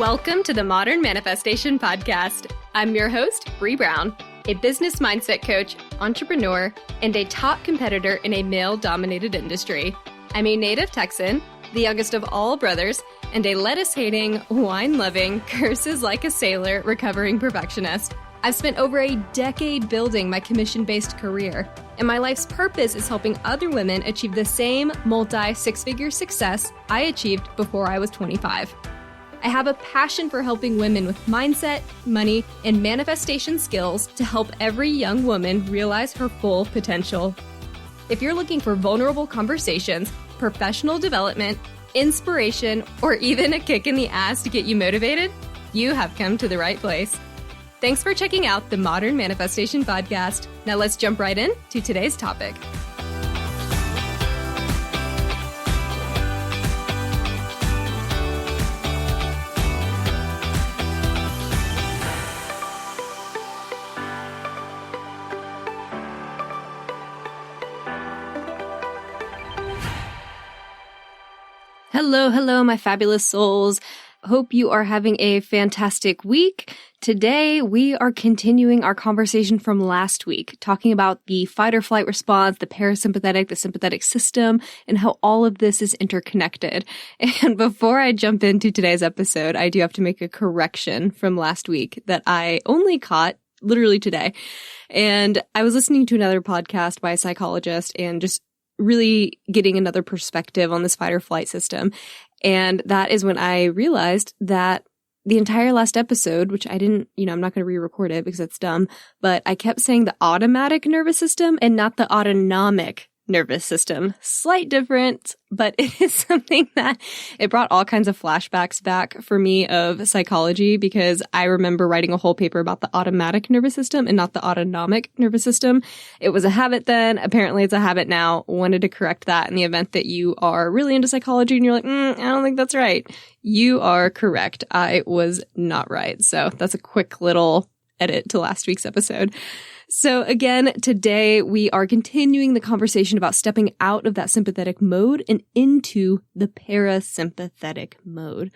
Welcome to the Modern Manifestation Podcast. I'm your host, Bree Brown, a business mindset coach, entrepreneur, and a top competitor in a male-dominated industry. I'm a native Texan, the youngest of all brothers, and a lettuce-hating, wine-loving, curses-like-a-sailor recovering perfectionist. I've spent over a decade building my commission-based career, and my life's purpose is helping other women achieve the same multi-six-figure success I achieved before I was 25. I have a passion for helping women with mindset, money, and manifestation skills to help every young woman realize her full potential. If you're looking for vulnerable conversations, professional development, inspiration, or even a kick in the ass to get you motivated, you have come to the right place. Thanks for checking out the Modern Manifestation Podcast. Now let's jump right in to today's topic. Hello, my fabulous souls. Hope you are having a fantastic week. Today, we are continuing our conversation from last week, talking about the fight or flight response, the parasympathetic, the sympathetic system, and how all of this is interconnected. And before I jump into today's episode, I do have to make a correction from last week that I only caught literally today. And I was listening to another podcast by a psychologist and just really getting another perspective on this fight or flight system. And that is when I realized that the entire last episode, which I didn't, I'm not going to re-record it because that's dumb, but I kept saying the automatic nervous system and not the autonomic nervous system. Slight difference, but it is something that it brought all kinds of flashbacks back for me of psychology, because I remember writing a whole paper about the automatic nervous system and not the autonomic nervous system. It was a habit then. Apparently it's a habit now. Wanted to correct that in the event that you are really into psychology and you're like, I don't think that's right. You are correct. I was not right. So that's a quick little edit to last week's episode. So again, today we are continuing the conversation about stepping out of that sympathetic mode and into the parasympathetic mode.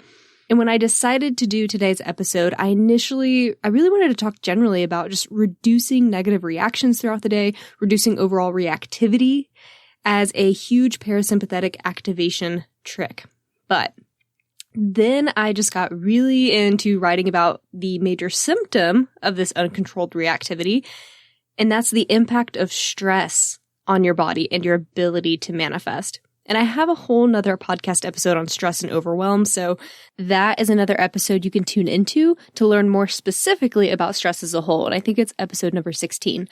And when I decided to do today's episode, I really wanted to talk generally about just reducing negative reactions throughout the day, reducing overall reactivity as a huge parasympathetic activation trick. But then I just got really into writing about the major symptom of this uncontrolled reactivity, and that's the impact of stress on your body and your ability to manifest. And I have a whole nother podcast episode on stress and overwhelm, so that is another episode you can tune into to learn more specifically about stress as a whole, and I think it's episode number 16.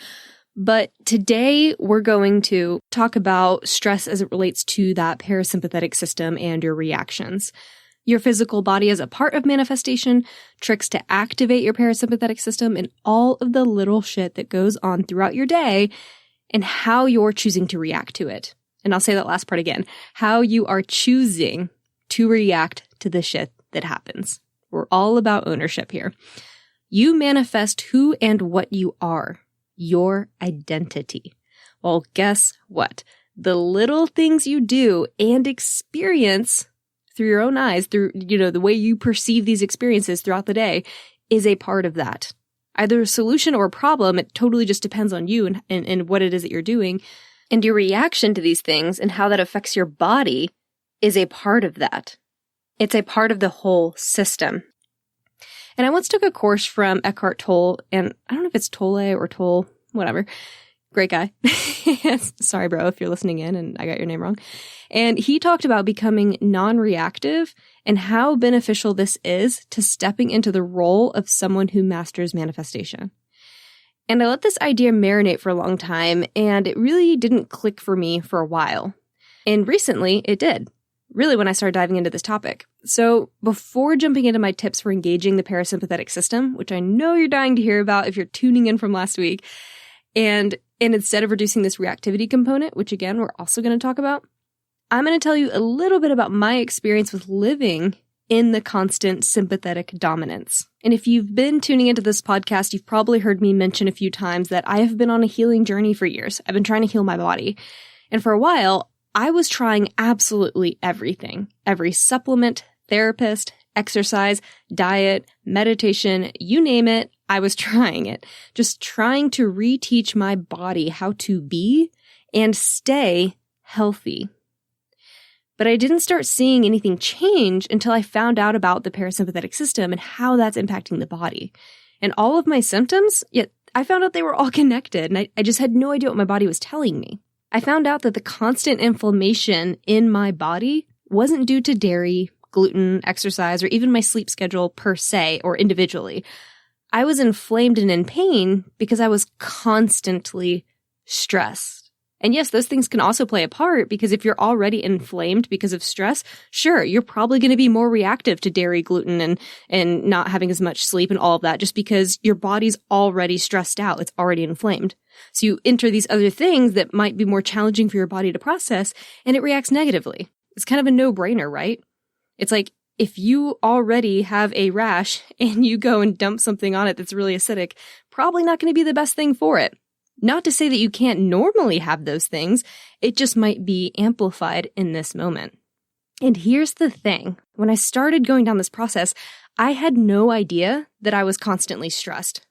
But today we're going to talk about stress as it relates to that parasympathetic system and your reactions. Your physical body is a part of manifestation, tricks to activate your parasympathetic system, and all of the little shit that goes on throughout your day and how you're choosing to react to it. And I'll say that last part again, how you are choosing to react to the shit that happens. We're all about ownership here. You manifest who and what you are, your identity. Well, guess what? The little things you do and experience through your own eyes, through, the way you perceive these experiences throughout the day is a part of that. Either a solution or a problem, it totally just depends on you and what it is that you're doing. And your reaction to these things and how that affects your body is a part of that. It's a part of the whole system. And I once took a course from Eckhart Tolle, and I don't know if it's Tolle or Tolle, whatever. Great guy. Sorry, bro, if you're listening in and I got your name wrong. And he talked about becoming non-reactive and how beneficial this is to stepping into the role of someone who masters manifestation. And I let this idea marinate for a long time, and it really didn't click for me for a while. And recently, it did. Really, when I started diving into this topic. So before jumping into my tips for engaging the parasympathetic system, which I know you're dying to hear about if you're tuning in from last week, and instead of reducing this reactivity component, which again, we're also going to talk about, I'm going to tell you a little bit about my experience with living in the constant sympathetic dominance. And if you've been tuning into this podcast, you've probably heard me mention a few times that I have been on a healing journey for years. I've been trying to heal my body. And for a while, I was trying absolutely everything. Every supplement, therapist, exercise, diet, meditation, you name it, I was trying it. Just trying to reteach my body how to be and stay healthy. But I didn't start seeing anything change until I found out about the parasympathetic system and how that's impacting the body. And all of my symptoms, yet I found out they were all connected, and I just had no idea what my body was telling me. I found out that the constant inflammation in my body wasn't due to dairy, gluten, exercise, or even my sleep schedule per se or individually. I was inflamed and in pain because I was constantly stressed. And yes, those things can also play a part because if you're already inflamed because of stress, sure, you're probably going to be more reactive to dairy, gluten, and not having as much sleep and all of that just because your body's already stressed out. It's already inflamed. So you enter these other things that might be more challenging for your body to process and it reacts negatively. It's kind of a no-brainer, right? It's like if you already have a rash and you go and dump something on it that's really acidic, probably not going to be the best thing for it. Not to say that you can't normally have those things, it just might be amplified in this moment. And here's the thing. When I started going down this process, I had no idea that I was constantly stressed.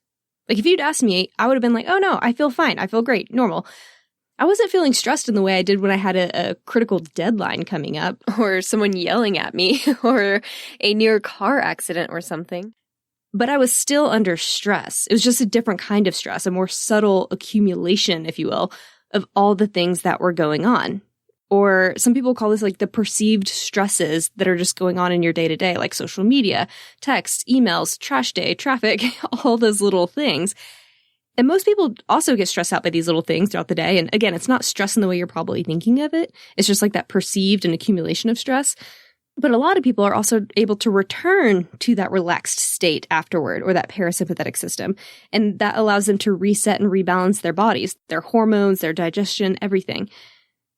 Like if you'd asked me, I would have been like, oh no, I feel fine. I feel great, normal. I wasn't feeling stressed in the way I did when I had a critical deadline coming up or someone yelling at me or a near car accident or something. But I was still under stress. It was just a different kind of stress, a more subtle accumulation, if you will, of all the things that were going on. Or some people call this like the perceived stresses that are just going on in your day to day, like social media, texts, emails, trash day, traffic, all those little things. And most people also get stressed out by these little things throughout the day. And again, it's not stress in the way you're probably thinking of it. It's just like that perceived and accumulation of stress. But a lot of people are also able to return to that relaxed state afterward, or that parasympathetic system. And that allows them to reset and rebalance their bodies, their hormones, their digestion, everything.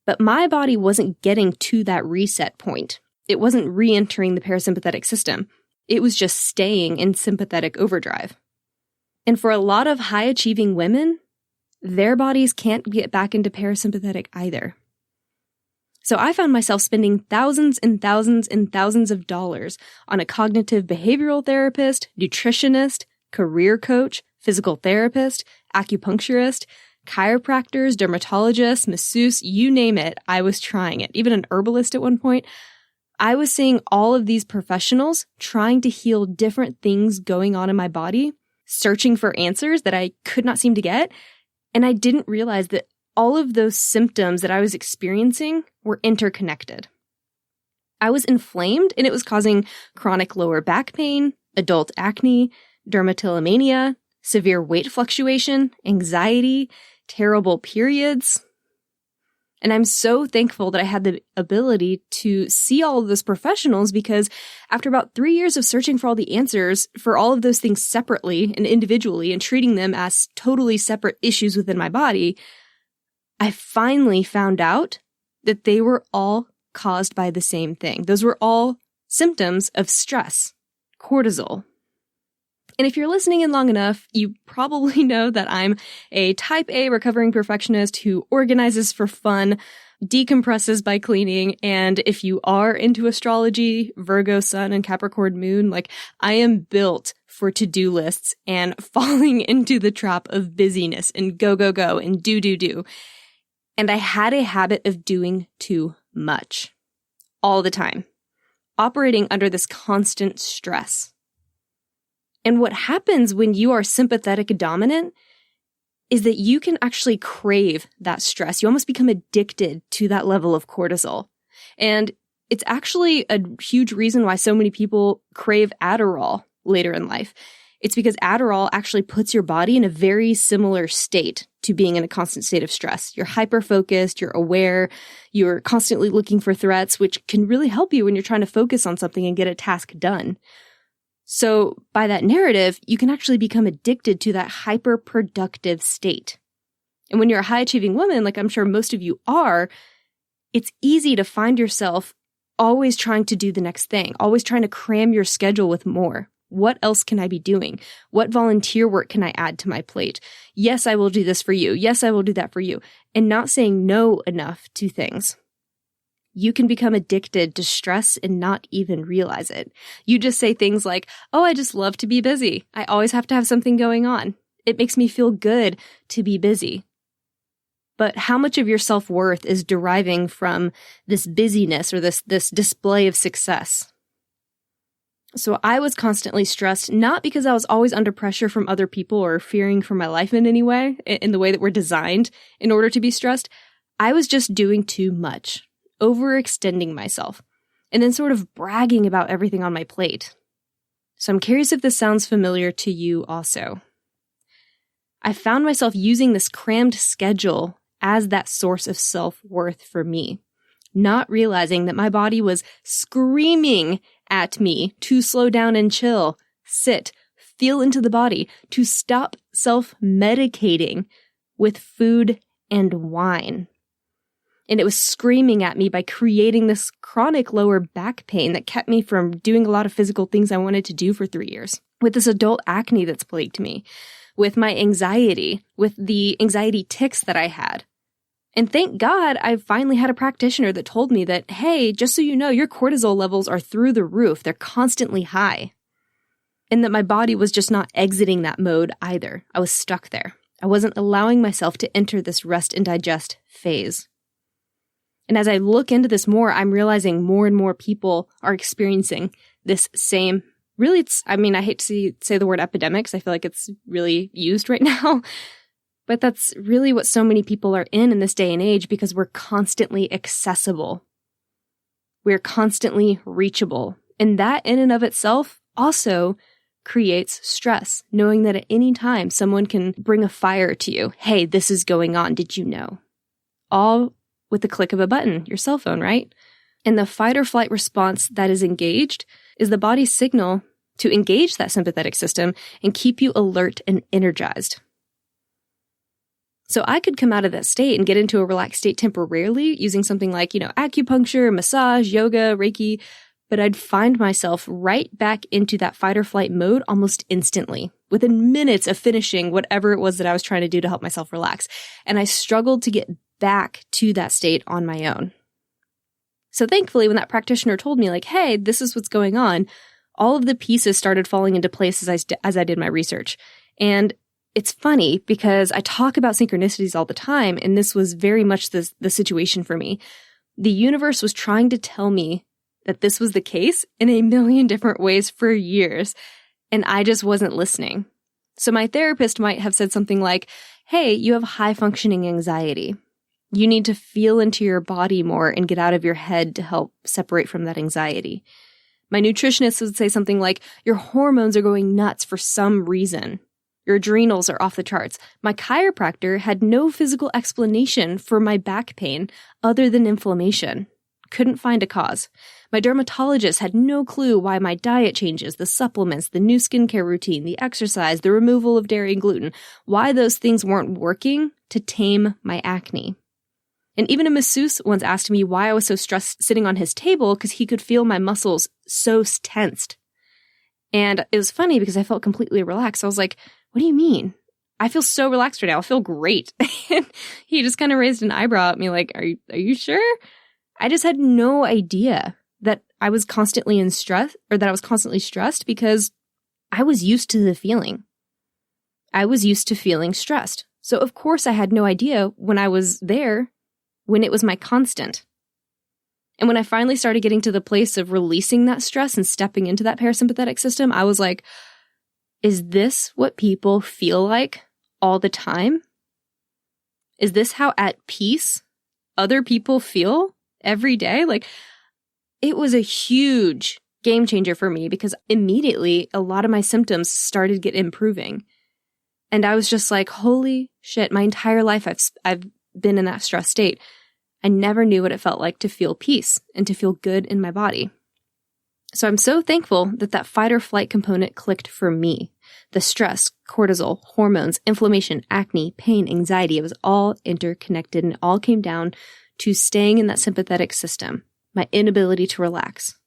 But my body wasn't getting to that reset point. It wasn't re-entering the parasympathetic system. It was just staying in sympathetic overdrive. And for a lot of high-achieving women, their bodies can't get back into parasympathetic either. So I found myself spending thousands and thousands and thousands of dollars on a cognitive behavioral therapist, nutritionist, career coach, physical therapist, acupuncturist, chiropractors, dermatologists, masseuse, you name it, I was trying it. Even an herbalist at one point. I was seeing all of these professionals trying to heal different things going on in my body, searching for answers that I could not seem to get. And I didn't realize that all of those symptoms that I was experiencing were interconnected. I was inflamed and it was causing chronic lower back pain, adult acne, dermatillomania, severe weight fluctuation, anxiety, terrible periods. And I'm so thankful that I had the ability to see all of those professionals because after about 3 years of searching for all the answers for all of those things separately and individually and treating them as totally separate issues within my body, I finally found out that they were all caused by the same thing. Those were all symptoms of stress, cortisol. And if you're listening in long enough, you probably know that I'm a type A recovering perfectionist who organizes for fun, decompresses by cleaning, and if you are into astrology, Virgo sun and Capricorn moon, like I am built for to-do lists and falling into the trap of busyness and go, go, go and do. And I had a habit of doing too much all the time, operating under this constant stress. And what happens when you are sympathetic dominant is that you can actually crave that stress. You almost become addicted to that level of cortisol. And it's actually a huge reason why so many people crave Adderall later in life. It's because Adderall actually puts your body in a very similar state to being in a constant state of stress. You're hyper-focused, you're aware, you're constantly looking for threats, which can really help you when you're trying to focus on something and get a task done. So by that narrative, you can actually become addicted to that hyper-productive state. And when you're a high-achieving woman, like I'm sure most of you are, it's easy to find yourself always trying to do the next thing, always trying to cram your schedule with more. What else can I be doing? What volunteer work can I add to my plate? Yes, I will do this for you. Yes, I will do that for you. And not saying no enough to things. you can become addicted to stress and not even realize it. You just say things like, oh, I just love to be busy. I always have to have something going on. It makes me feel good to be busy. But how much of your self-worth is deriving from this busyness or this display of success? So I was constantly stressed, not because I was always under pressure from other people or fearing for my life in any way, in the way that we're designed in order to be stressed. I was just doing too much, overextending myself, and then sort of bragging about everything on my plate. So I'm curious if this sounds familiar to you also. I found myself using this crammed schedule as that source of self-worth for me, not realizing that my body was screaming at me to slow down and chill, sit, feel into the body, to stop self-medicating with food and wine. And it was screaming at me by creating this chronic lower back pain that kept me from doing a lot of physical things I wanted to do for 3 years, with this adult acne that's plagued me, with my anxiety, with the anxiety tics that I had. And thank God I finally had a practitioner that told me that, hey, just so you know, your cortisol levels are through the roof. They're constantly high. And that my body was just not exiting that mode either. I was stuck there. I wasn't allowing myself to enter this rest and digest phase. And as I look into this more, I'm realizing more and more people are experiencing this same, really, I hate to say the word epidemic, because I feel like it's really used right now. But that's really what so many people are in this day and age, because we're constantly accessible. We're constantly reachable. And that in and of itself also creates stress, knowing that at any time someone can bring a fire to you. Hey, this is going on. Did you know? All with the click of a button, your cell phone, right? And the fight or flight response that is engaged is the body's signal to engage that sympathetic system and keep you alert and energized. So I could come out of that state and get into a relaxed state temporarily using something like, acupuncture, massage, yoga, Reiki, but I'd find myself right back into that fight or flight mode almost instantly, within minutes of finishing whatever it was that I was trying to do to help myself relax. And I struggled to get back to that state on my own. So thankfully, when that practitioner told me like, hey, this is what's going on, all of the pieces started falling into place as I did my research. And it's funny because I talk about synchronicities all the time, and this was very much the situation for me. The universe was trying to tell me that this was the case in a million different ways for years, and I just wasn't listening. So my therapist might have said something like, hey, you have high-functioning anxiety. You need to feel into your body more and get out of your head to help separate from that anxiety. My nutritionist would say something like, your hormones are going nuts for some reason. Your adrenals are off the charts. My chiropractor had no physical explanation for my back pain other than inflammation. Couldn't find a cause. My dermatologist had no clue why my diet changes, the supplements, the new skincare routine, the exercise, the removal of dairy and gluten, why those things weren't working to tame my acne. And even a masseuse once asked me why I was so stressed sitting on his table because he could feel my muscles so tensed. And it was funny because I felt completely relaxed. I was like, what do you mean? I feel so relaxed right now. I feel great. And he just kind of raised an eyebrow at me like, are you sure? I just had no idea that I was constantly in stress, or that I was constantly stressed, because I was used to the feeling. I was used to feeling stressed. So of course I had no idea when I was there, when it was my constant. And when I finally started getting to the place of releasing that stress and stepping into that parasympathetic system, I was like, is this what people feel like all the time? Is this how at peace other people feel every day? Like, it was a huge game changer for me, because immediately a lot of my symptoms started get improving. And I was just like, holy shit, my entire life I've been in that stress state. I never knew what it felt like to feel peace and to feel good in my body. So I'm so thankful that fight or flight component clicked for me. The stress, cortisol, hormones, inflammation, acne, pain, anxiety, it was all interconnected, and it all came down to staying in that sympathetic system, my inability to relax.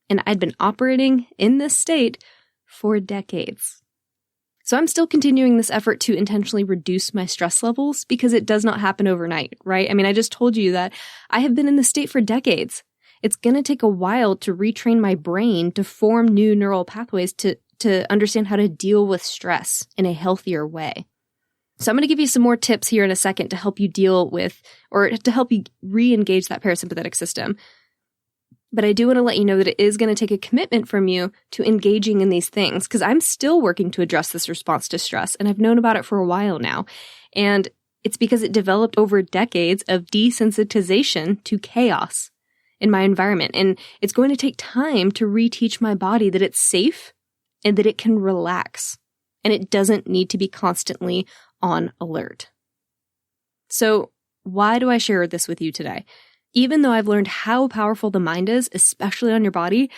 And I'd been operating in this state for decades. So I'm still continuing this effort to intentionally reduce my stress levels because it does not happen overnight, right? I mean, I just told you that I have been in this state for decades. It's going to take a while to retrain my brain to form new neural pathways to understand how to deal with stress in a healthier way. So I'm going to give you some more tips here in a second to help you deal with, or to help you re-engage that parasympathetic system. But I do want to let you know that it is going to take a commitment from you to engaging in these things, because I'm still working to address this response to stress, and I've known about it for a while now. And it's because it developed over decades of desensitization to chaos in my environment. And it's going to take time to reteach my body that it's safe and that it can relax, and it doesn't need to be constantly on alert. So why do I share this with you today? Even though I've learned how powerful the mind is, especially on your body,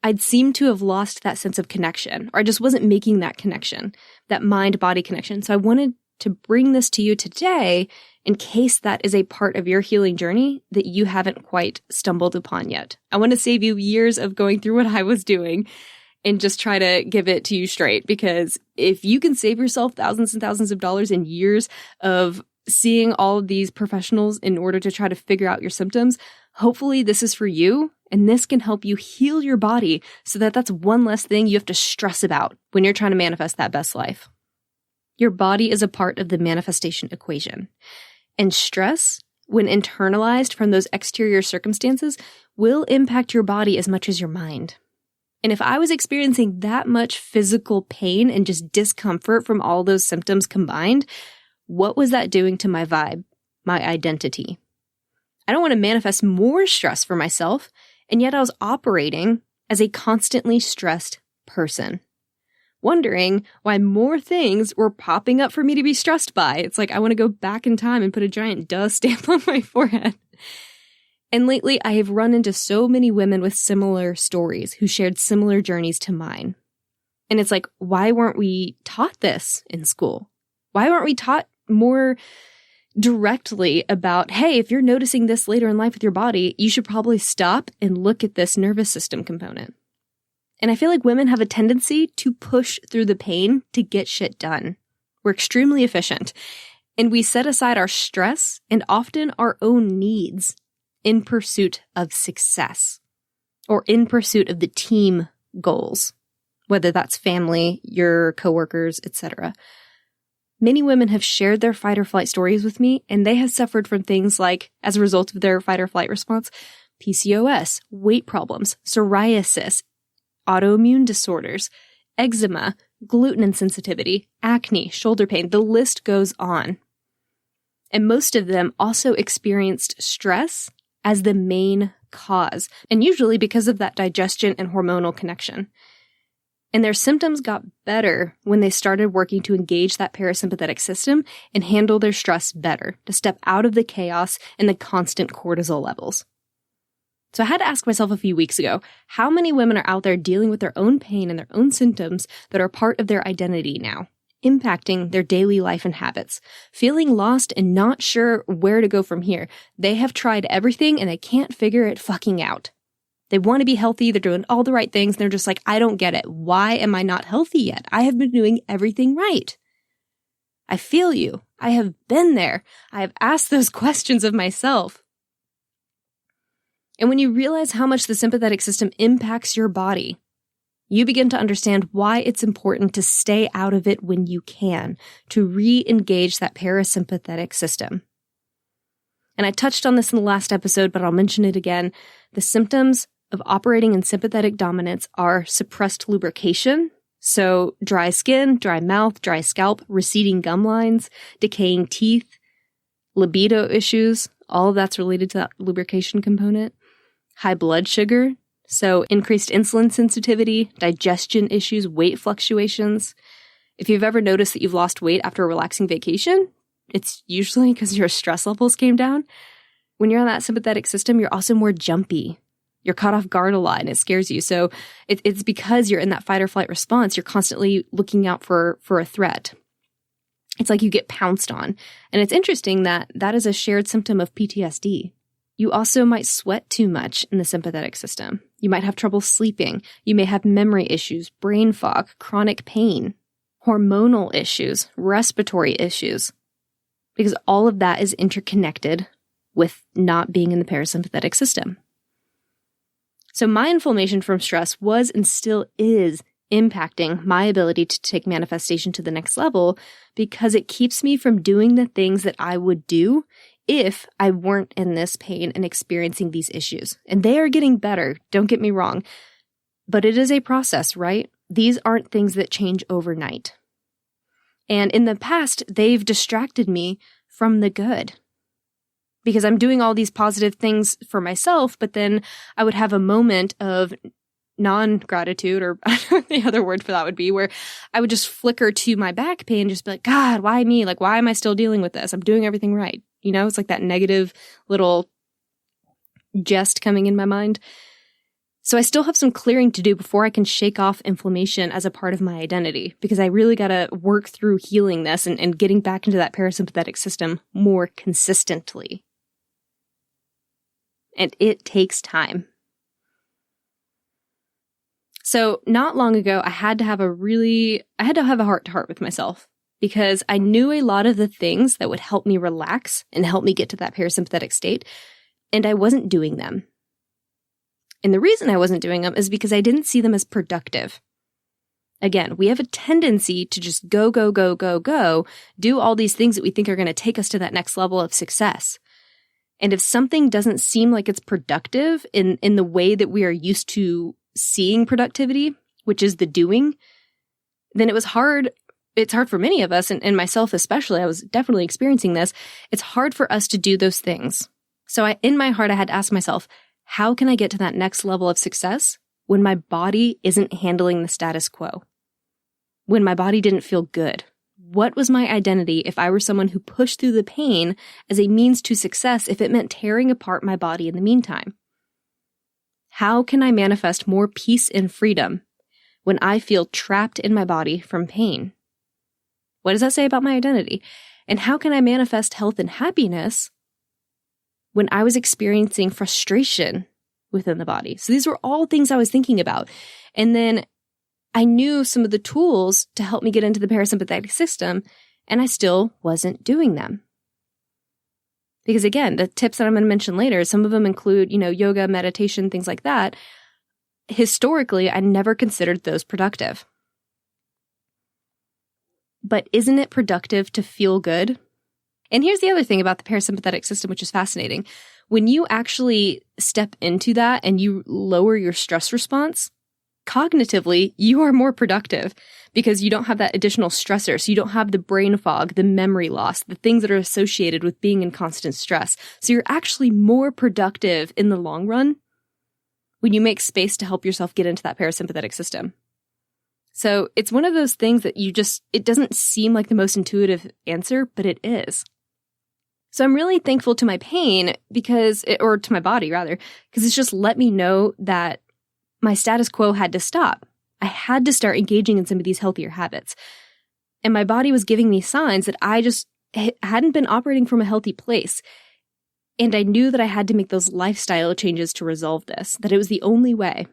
I'd seem to have lost that sense of connection, or I just wasn't making that connection, that mind-body connection. So I wanted to bring this to you today in case that is a part of your healing journey that you haven't quite stumbled upon yet. I want to save you years of going through what I was doing and just try to give it to you straight, because if you can save yourself thousands and thousands of dollars and years of seeing all of these professionals in order to try to figure out your symptoms, hopefully this is for you, and this can help you heal your body so that that's one less thing you have to stress about when you're trying to manifest that best life. Your body is a part of the manifestation equation, and stress, when internalized from those exterior circumstances, will impact your body as much as your mind. And if I was experiencing that much physical pain and just discomfort from all those symptoms combined, what was that doing to my vibe, my identity? I don't want to manifest more stress for myself, and yet I was operating as a constantly stressed person, wondering why more things were popping up for me to be stressed by. It's like I want to go back in time and put a giant duh stamp on my forehead. And lately, I have run into so many women with similar stories who shared similar journeys to mine. And it's like, why weren't we taught this in school? Why weren't we taught more directly about, hey, if you're noticing this later in life with your body, you should probably stop and look at this nervous system component. And I feel like women have a tendency to push through the pain to get shit done. We're extremely efficient, and we set aside our stress and often our own needs in pursuit of success, or in pursuit of the team goals, whether that's family, your coworkers, etc. Many women have shared their fight or flight stories with me, and they have suffered from things like, as a result of their fight or flight response, PCOS, weight problems, psoriasis, autoimmune disorders, eczema, gluten insensitivity, acne, shoulder pain. The list goes on. And most of them also experienced stress as the main cause, and usually because of that digestion and hormonal connection. And their symptoms got better when they started working to engage that parasympathetic system and handle their stress better, to step out of the chaos and the constant cortisol levels. So I had to ask myself a few weeks ago, how many women are out there dealing with their own pain and their own symptoms that are part of their identity now, impacting their daily life and habits, feeling lost and not sure where to go from here? They have tried everything and they can't figure it fucking out. They want to be healthy. They're doing all the right things. And they're just like, I don't get it. Why am I not healthy yet? I have been doing everything right. I feel you. I have been there. I have asked those questions of myself. And when you realize how much the sympathetic system impacts your body, you begin to understand why it's important to stay out of it when you can, to re-engage that parasympathetic system. And I touched on this in the last episode, but I'll mention it again. The symptoms of operating in sympathetic dominance are suppressed lubrication, so dry skin, dry mouth, dry scalp, receding gum lines, decaying teeth, libido issues, all of that's related to that lubrication component, high blood sugar, so increased insulin sensitivity, digestion issues, weight fluctuations. If you've ever noticed that you've lost weight after a relaxing vacation, it's usually because your stress levels came down. When you're on that sympathetic system, you're also more jumpy. You're caught off guard a lot and it scares you. So it's because you're in that fight or flight response. You're constantly looking out for a threat. It's like you get pounced on. And it's interesting that that is a shared symptom of PTSD. You also might sweat too much in the sympathetic system. You might have trouble sleeping. You may have memory issues, brain fog, chronic pain. hormonal issues, respiratory issues, because all of that is interconnected with not being in the parasympathetic system. So my inflammation from stress was and still is impacting my ability to take manifestation to the next level because it keeps me from doing the things that I would do if I weren't in this pain and experiencing these issues. And they are getting better, don't get me wrong, but it is a process, right? These aren't things that change overnight. And in the past, they've distracted me from the good because I'm doing all these positive things for myself, but then I would have a moment of non-gratitude, or I don't know what the other word for that would be, where I would just flicker to my back pain and just be like, God, why me? Like, why am I still dealing with this? I'm doing everything right. You know, it's like that negative little jest coming in my mind. So I still have some clearing to do before I can shake off inflammation as a part of my identity, because I really got to work through healing this and getting back into that parasympathetic system more consistently. And it takes time. So not long ago, I had to have a heart-to-heart with myself, because I knew a lot of the things that would help me relax and help me get to that parasympathetic state, and I wasn't doing them. And the reason I wasn't doing them is because I didn't see them as productive. Again, we have a tendency to just go, do all these things that we think are going to take us to that next level of success. And if something doesn't seem like it's productive in the way that we are used to seeing productivity, which is the doing, then it's hard for many of us, and myself especially, I was definitely experiencing this. It's hard for us to do those things. So in my heart, I had to ask myself, how can I get to that next level of success when my body isn't handling the status quo? When my body didn't feel good? What was my identity if I were someone who pushed through the pain as a means to success if it meant tearing apart my body in the meantime? How can I manifest more peace and freedom when I feel trapped in my body from pain? What does that say about my identity? And how can I manifest health and happiness when I was experiencing frustration within the body? So these were all things I was thinking about. And then I knew some of the tools to help me get into the parasympathetic system, and I still wasn't doing them. Because again, the tips that I'm going to mention later, some of them include, yoga, meditation, things like that. Historically, I never considered those productive. But isn't it productive to feel good? And here's the other thing about the parasympathetic system, which is fascinating. When you actually step into that and you lower your stress response, cognitively, you are more productive because you don't have that additional stressor. So you don't have the brain fog, the memory loss, the things that are associated with being in constant stress. So you're actually more productive in the long run when you make space to help yourself get into that parasympathetic system. So it's one of those things that it doesn't seem like the most intuitive answer, but it is. So I'm really thankful to my pain or to my body rather, because it's just let me know that my status quo had to stop. I had to start engaging in some of these healthier habits. And my body was giving me signs that I just hadn't been operating from a healthy place. And I knew that I had to make those lifestyle changes to resolve this, that it was the only way.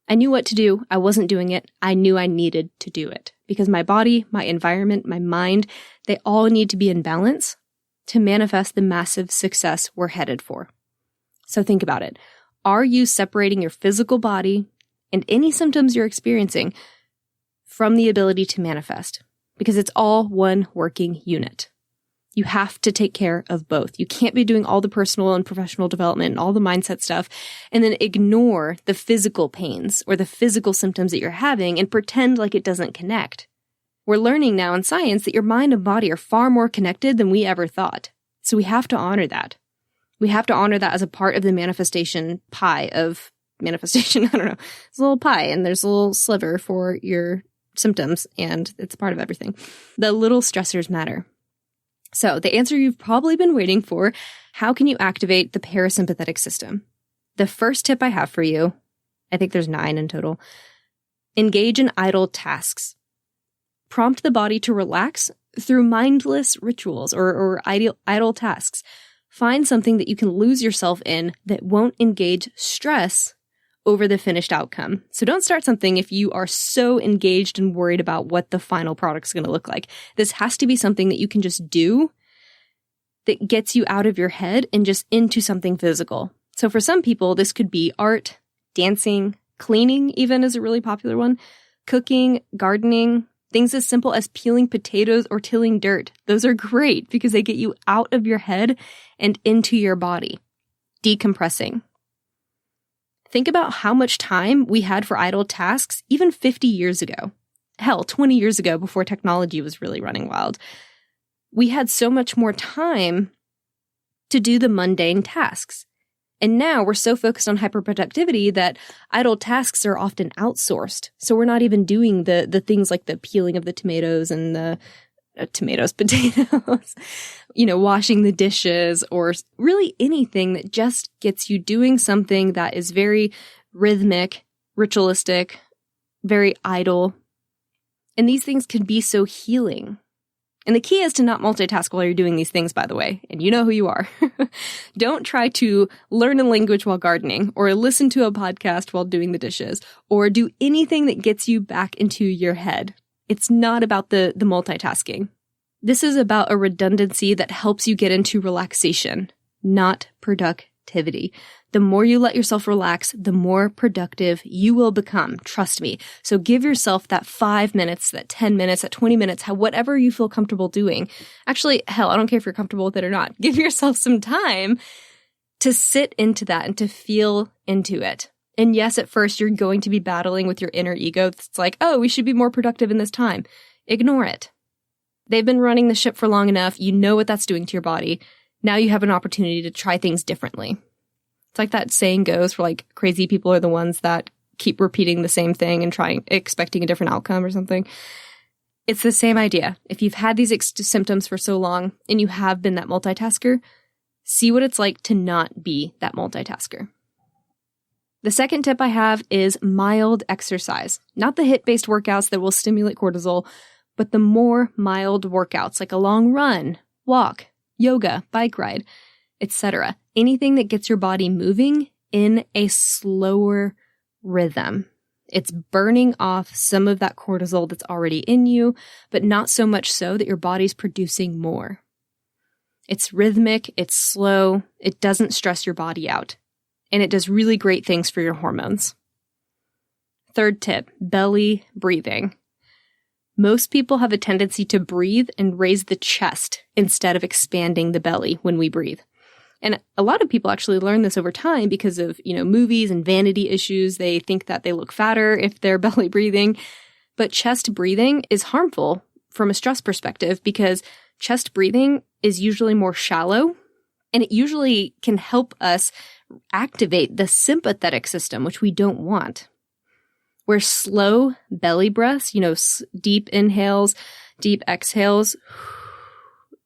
I knew what to do. I wasn't doing it. I knew I needed to do it because my body, my environment, my mind, they all need to be in balance to manifest the massive success we're headed for. So think about it. Are you separating your physical body and any symptoms you're experiencing from the ability to manifest? Because it's all one working unit. You have to take care of both. You can't be doing all the personal and professional development and all the mindset stuff and then ignore the physical pains or the physical symptoms that you're having and pretend like it doesn't connect. We're learning now in science that your mind and body are far more connected than we ever thought. So we have to honor that. We have to honor that as a part of the manifestation pie of manifestation. I don't know. It's a little pie and there's a little sliver for your symptoms and it's a part of everything. The little stressors matter. So the answer you've probably been waiting for, how can you activate the parasympathetic system? The first tip I have for you, I think there's 9 in total, engage in idle tasks. Prompt the body to relax through mindless rituals or idle tasks. Find something that you can lose yourself in that won't engage stress over the finished outcome. So don't start something if you are so engaged and worried about what the final product's going to look like. This has to be something that you can just do that gets you out of your head and just into something physical. So for some people, this could be art, dancing, cleaning even is a really popular one, cooking, gardening, things as simple as peeling potatoes or tilling dirt. Those are great because they get you out of your head and into your body. Decompressing. Think about how much time we had for idle tasks even 50 years ago. Hell, 20 years ago before technology was really running wild. We had so much more time to do the mundane tasks. And now we're so focused on hyperproductivity that idle tasks are often outsourced. So we're not even doing the things like the peeling of the tomatoes and the potatoes, washing the dishes, or really anything that just gets you doing something that is very rhythmic, ritualistic, very idle. And these things can be so healing. And the key is to not multitask while you're doing these things, by the way. And you know who you are. Don't try to learn a language while gardening, or listen to a podcast while doing the dishes, or do anything that gets you back into your head. It's not about the multitasking. This is about a redundancy that helps you get into relaxation, not productivity. The more you let yourself relax, the more productive you will become. Trust me. So give yourself that 5 minutes, that 10 minutes, that 20 minutes, whatever you feel comfortable doing. Actually, hell, I don't care if you're comfortable with it or not. Give yourself some time to sit into that and to feel into it. And yes, at first you're going to be battling with your inner ego. It's like, oh, we should be more productive in this time. Ignore it. They've been running the ship for long enough. You know what that's doing to your body. Now you have an opportunity to try things differently. It's like that saying goes for like crazy people are the ones that keep repeating the same thing and expecting a different outcome or something. It's the same idea. If you've had these symptoms for so long and you have been that multitasker, see what it's like to not be that multitasker. The second tip I have is mild exercise. Not the HIIT-based workouts that will stimulate cortisol, but the more mild workouts like a long run, walk, yoga, bike ride, etc. Anything that gets your body moving in a slower rhythm. It's burning off some of that cortisol that's already in you, but not so much so that your body's producing more. It's rhythmic, it's slow, it doesn't stress your body out, and it does really great things for your hormones. Third tip, belly breathing. Most people have a tendency to breathe and raise the chest instead of expanding the belly when we breathe. And a lot of people actually learn this over time because of, movies and vanity issues. They think that they look fatter if they're belly breathing. But chest breathing is harmful from a stress perspective because chest breathing is usually more shallow, and it usually can help us activate the sympathetic system, which we don't want. Where slow belly breaths, deep inhales, deep exhales,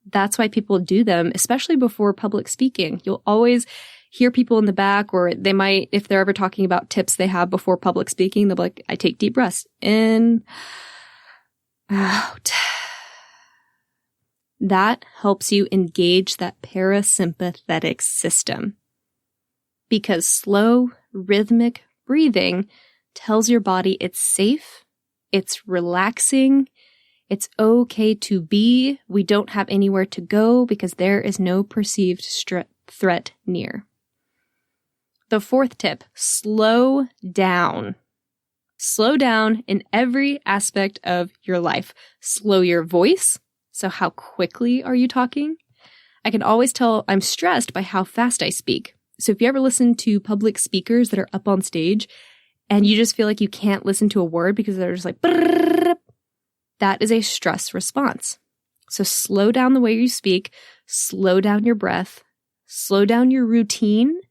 that's why people do them, especially before public speaking. You'll always hear people in the back, or they might, if they're ever talking about tips they have before public speaking, they'll be like, I take deep breaths in, out. That helps you engage that parasympathetic system. Because slow, rhythmic breathing tells your body it's safe, it's relaxing, it's okay to be. We don't have anywhere to go because there is no perceived threat near. The fourth tip, slow down. Slow down in every aspect of your life. Slow your voice. So how quickly are you talking? I can always tell I'm stressed by how fast I speak. So if you ever listen to public speakers that are up on stage and you just feel like you can't listen to a word because they're just like, that is a stress response. So slow down the way you speak, slow down your breath, slow down your routine.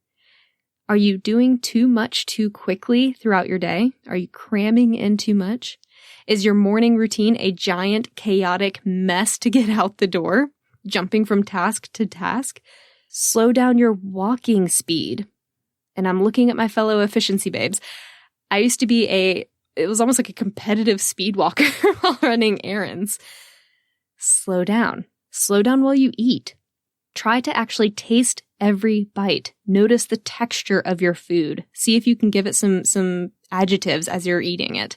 Are you doing too much too quickly throughout your day? Are you cramming in too much? Is your morning routine a giant chaotic mess to get out the door, jumping from task to task? Slow down your walking speed. And I'm looking at my fellow efficiency babes. I used to be it was almost like a competitive speed walker while running errands. Slow down. Slow down while you eat. Try to actually taste every bite. Notice the texture of your food. See if you can give it some adjectives as you're eating it.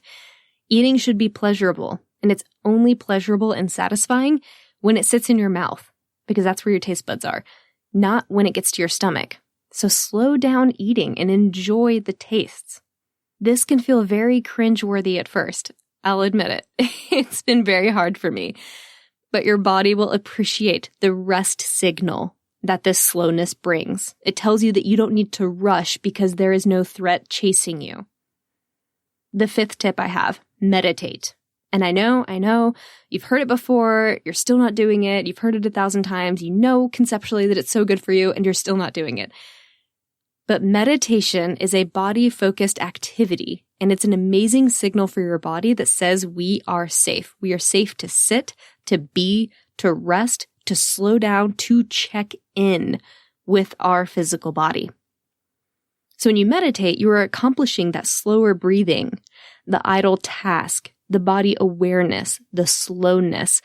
Eating should be pleasurable, and it's only pleasurable and satisfying when it sits in your mouth, because that's where your taste buds are, not when it gets to your stomach. So slow down eating and enjoy the tastes. This can feel very cringeworthy at first. I'll admit it. It's been very hard for me. But your body will appreciate the rest signal that this slowness brings. It tells you that you don't need to rush because there is no threat chasing you. The 5th tip I have, meditate. And I know, you've heard it before, you're still not doing it, you've heard it 1,000 times, you know conceptually that it's so good for you, and you're still not doing it. But meditation is a body-focused activity, and it's an amazing signal for your body that says we are safe. We are safe to sit, to be, to rest, to slow down, to check in with our physical body. So when you meditate, you are accomplishing that slower breathing, the idle task, the body awareness, the slowness.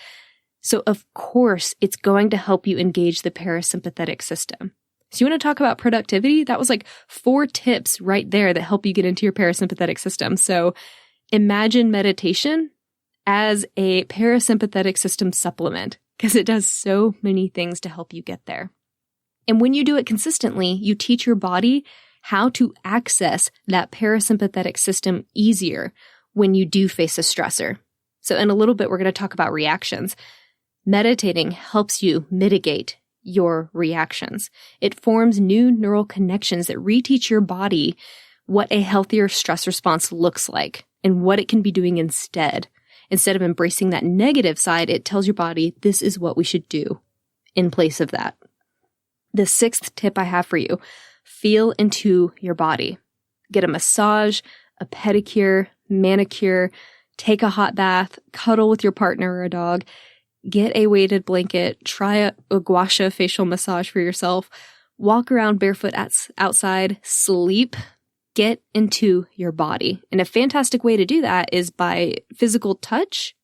So of course, it's going to help you engage the parasympathetic system. So you want to talk about productivity? That was like 4 tips right there that help you get into your parasympathetic system. So imagine meditation as a parasympathetic system supplement, because it does so many things to help you get there. And when you do it consistently, you teach your body how to access that parasympathetic system easier when you do face a stressor. So in a little bit, we're going to talk about reactions. Meditating helps you mitigate your reactions. It forms new neural connections that reteach your body what a healthier stress response looks like and what it can be doing instead. Instead of embracing that negative side, it tells your body this is what we should do in place of that. The 6th tip I have for you, feel into your body. Get a massage, a pedicure, manicure, take a hot bath, cuddle with your partner or a dog, get a weighted blanket, try a gua sha facial massage for yourself, walk around barefoot outside, sleep, get into your body. And a fantastic way to do that is by physical touch,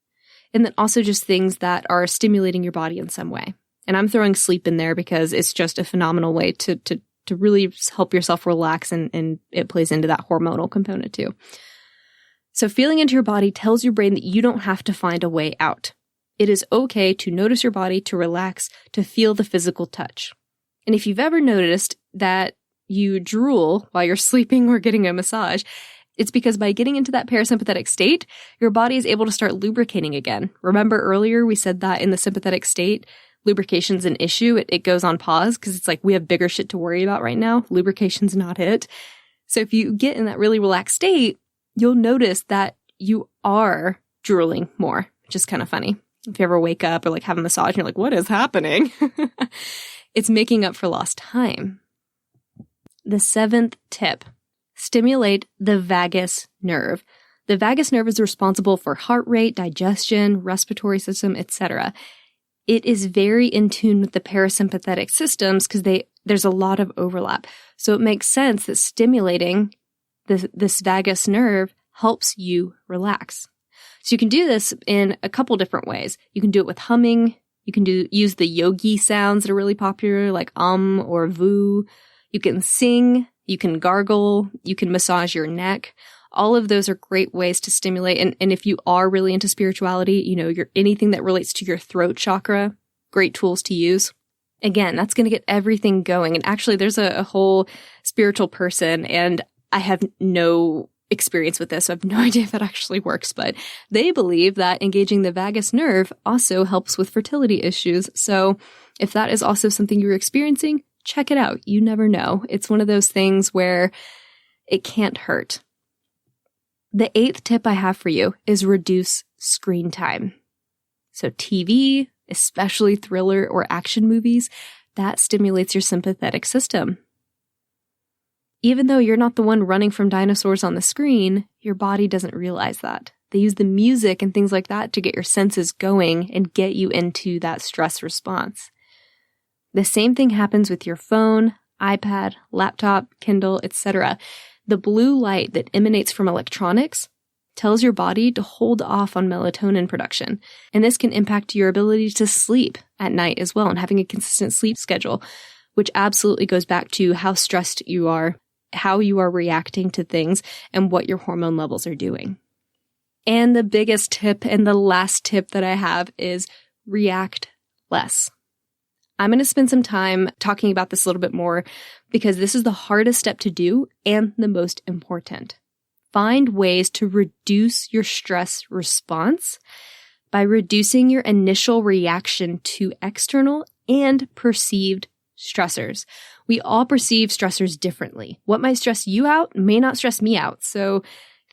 and then also just things that are stimulating your body in some way. And I'm throwing sleep in there because it's just a phenomenal way to really help yourself relax, and it plays into that hormonal component too. So feeling into your body tells your brain that you don't have to find a way out. It is okay to notice your body, to relax, to feel the physical touch. And if you've ever noticed that you drool while you're sleeping or getting a massage, it's because by getting into that parasympathetic state, your body is able to start lubricating again. Remember earlier we said that in the sympathetic state, lubrication's an issue. It goes on pause because it's like we have bigger shit to worry about right now. Lubrication's not it. So if you get in that really relaxed state, you'll notice that you are drooling more, which is kind of funny. If you ever wake up or like have a massage and you're like, what is happening? It's making up for lost time. The 7th tip, stimulate the vagus nerve. The vagus nerve is responsible for heart rate, digestion, respiratory system, etc. It is very in tune with the parasympathetic systems because there's a lot of overlap. So it makes sense that stimulating this vagus nerve helps you relax. So you can do this in a couple different ways. You can do it with humming. You can use the yogi sounds that are really popular, like or vu. You can sing. You can gargle. You can massage your neck. All of those are great ways to stimulate. And if you are really into spirituality, anything that relates to your throat chakra, great tools to use. Again, that's going to get everything going. And actually, there's a whole spiritual person, and I have no experience with this, so I have no idea if that actually works, but they believe that engaging the vagus nerve also helps with fertility issues. So if that is also something you're experiencing, check it out. You never know. It's one of those things where it can't hurt. The 8th tip I have for you is reduce screen time. So TV, especially thriller or action movies, that stimulates your sympathetic system. Even though you're not the one running from dinosaurs on the screen, your body doesn't realize that. They use the music and things like that to get your senses going and get you into that stress response. The same thing happens with your phone, iPad, laptop, Kindle, etc. The blue light that emanates from electronics tells your body to hold off on melatonin production. And this can impact your ability to sleep at night as well and having a consistent sleep schedule, which absolutely goes back to how stressed you are, how you are reacting to things, and what your hormone levels are doing. And the biggest tip and the last tip that I have is react less. I'm going to spend some time talking about this a little bit more because this is the hardest step to do and the most important. Find ways to reduce your stress response by reducing your initial reaction to external and perceived stressors. We all perceive stressors differently. What might stress you out may not stress me out. So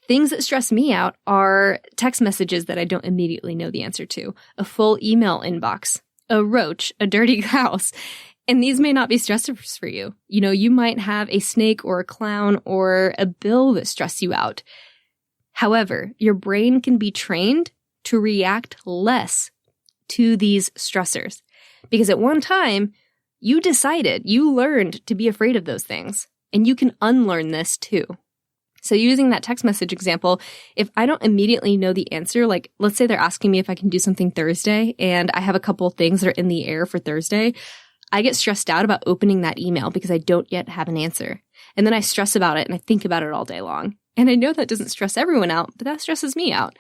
things that stress me out are text messages that I don't immediately know the answer to, a full email inbox, a roach, a dirty house. And these may not be stressors for you. You know, you might have a snake or a clown or a bill that stress you out. However, your brain can be trained to react less to these stressors because at one time you learned to be afraid of those things, and you can unlearn this too. So using that text message example, if I don't immediately know the answer, like let's say they're asking me if I can do something Thursday and I have a couple things that are in the air for Thursday, I get stressed out about opening that email because I don't yet have an answer. And then I stress about it and I think about it all day long. And I know that doesn't stress everyone out, but that stresses me out.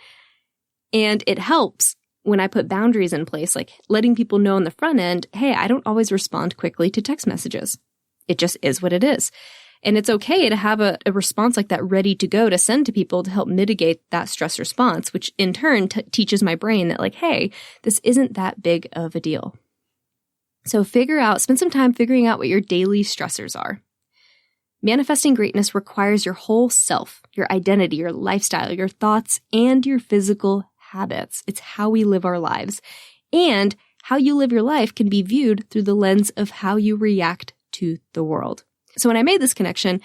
And it helps when I put boundaries in place, like letting people know on the front end, hey, I don't always respond quickly to text messages. It just is what it is. And it's okay to have a response like that ready to go to send to people to help mitigate that stress response, which in turn teaches my brain that like, hey, this isn't that big of a deal. So spend some time figuring out what your daily stressors are. Manifesting greatness requires your whole self, your identity, your lifestyle, your thoughts, and your physical habits. It's how we live our lives. And how you live your life can be viewed through the lens of how you react to the world. So when I made this connection,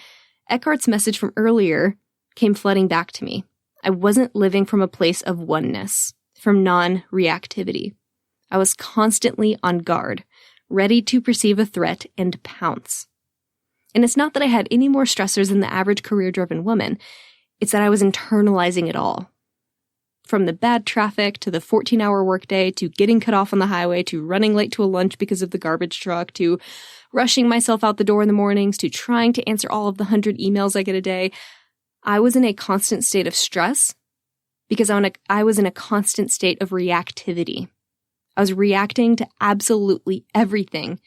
Eckhart's message from earlier came flooding back to me. I wasn't living from a place of oneness, from non-reactivity. I was constantly on guard, ready to perceive a threat and pounce. And it's not that I had any more stressors than the average career-driven woman. It's that I was internalizing it all. From the bad traffic to the 14-hour workday to getting cut off on the highway to running late to a lunch because of the garbage truck to rushing myself out the door in the mornings to trying to answer all of the 100 emails I get a day, I was in a constant state of stress because I was in a constant state of reactivity. I was reacting to absolutely everything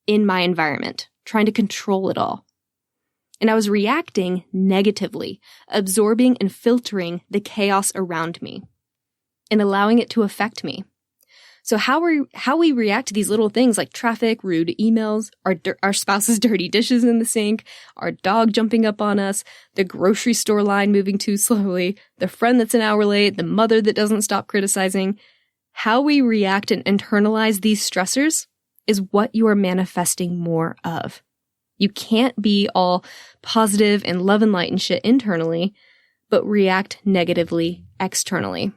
in my environment, trying to control it all. And I was reacting negatively, absorbing and filtering the chaos around me and allowing it to affect me. So how we react to these little things like traffic, rude emails, our spouse's dirty dishes in the sink, our dog jumping up on us, the grocery store line moving too slowly, the friend that's an hour late, the mother that doesn't stop criticizing. How we react and internalize these stressors is what you are manifesting more of. You can't be all positive and love and light and shit internally, but react negatively externally.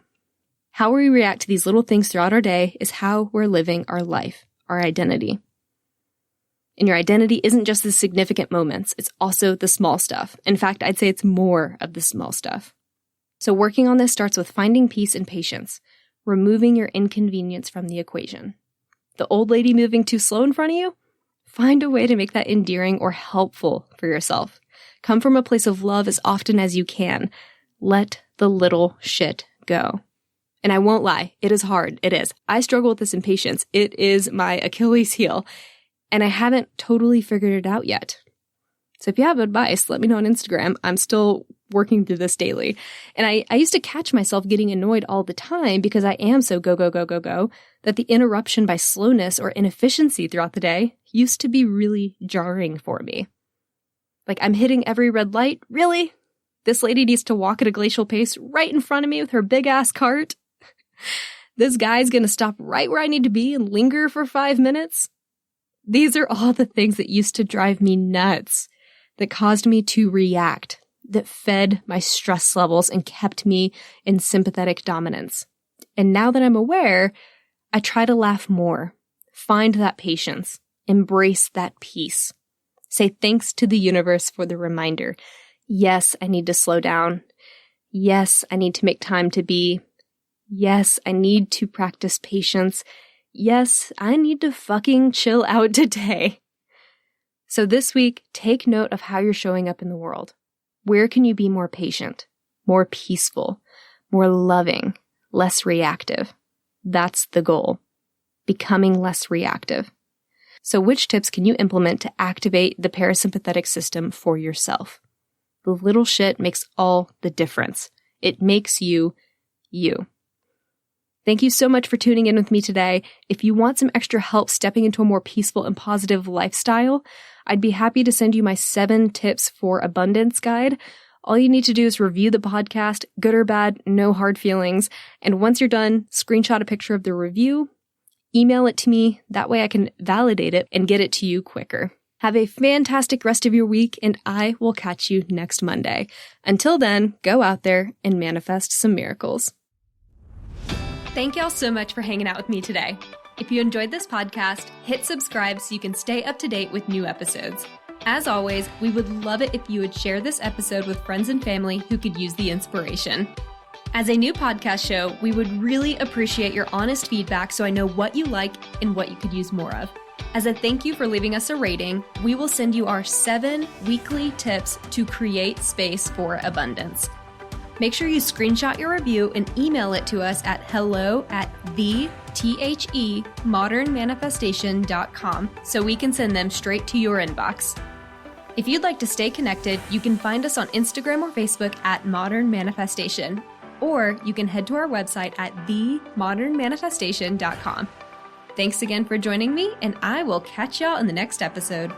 How we react to these little things throughout our day is how we're living our life, our identity. And your identity isn't just the significant moments, it's also the small stuff. In fact, I'd say it's more of the small stuff. So working on this starts with finding peace and patience, removing your inconvenience from the equation. The old lady moving too slow in front of you? Find a way to make that endearing or helpful for yourself. Come from a place of love as often as you can. Let the little shit go. And I won't lie, it is hard. It is. I struggle with this impatience. It is my Achilles heel. And I haven't totally figured it out yet. So if you have advice, let me know on Instagram. I'm still working through this daily. And I used to catch myself getting annoyed all the time because I am so go, that the interruption by slowness or inefficiency throughout the day used to be really jarring for me. Like, I'm hitting every red light. Really? This lady needs to walk at a glacial pace right in front of me with her big ass cart? This guy's going to stop right where I need to be and linger for 5 minutes? These are all the things that used to drive me nuts, that caused me to react, that fed my stress levels and kept me in sympathetic dominance. And now that I'm aware, I try to laugh more, find that patience, embrace that peace. Say thanks to the universe for the reminder. Yes, I need to slow down. Yes, I need to make time to be. Yes, I need to practice patience. Yes, I need to fucking chill out today. So this week, take note of how you're showing up in the world. Where can you be more patient, more peaceful, more loving, less reactive? That's the goal. Becoming less reactive. So which tips can you implement to activate the parasympathetic system for yourself? The little shit makes all the difference. It makes you, you. Thank you so much for tuning in with me today. If you want some extra help stepping into a more peaceful and positive lifestyle, I'd be happy to send you my 7 tips for abundance guide. All you need to do is review the podcast, good or bad, no hard feelings. And once you're done, screenshot a picture of the review, email it to me. That way I can validate it and get it to you quicker. Have a fantastic rest of your week, and I will catch you next Monday. Until then, go out there and manifest some miracles. Thank y'all so much for hanging out with me today. If you enjoyed this podcast, hit subscribe so you can stay up to date with new episodes. As always, we would love it if you would share this episode with friends and family who could use the inspiration. As a new podcast show, we would really appreciate your honest feedback so I know what you like and what you could use more of. As a thank you for leaving us a rating, we will send you our 7 weekly tips to create space for abundance. Make sure you screenshot your review and email it to us at hello@themodernmanifestation.com so we can send them straight to your inbox. If you'd like to stay connected, you can find us on Instagram or Facebook at Modern Manifestation, or you can head to our website at themodernmanifestation.com. Thanks again for joining me, and I will catch y'all in the next episode.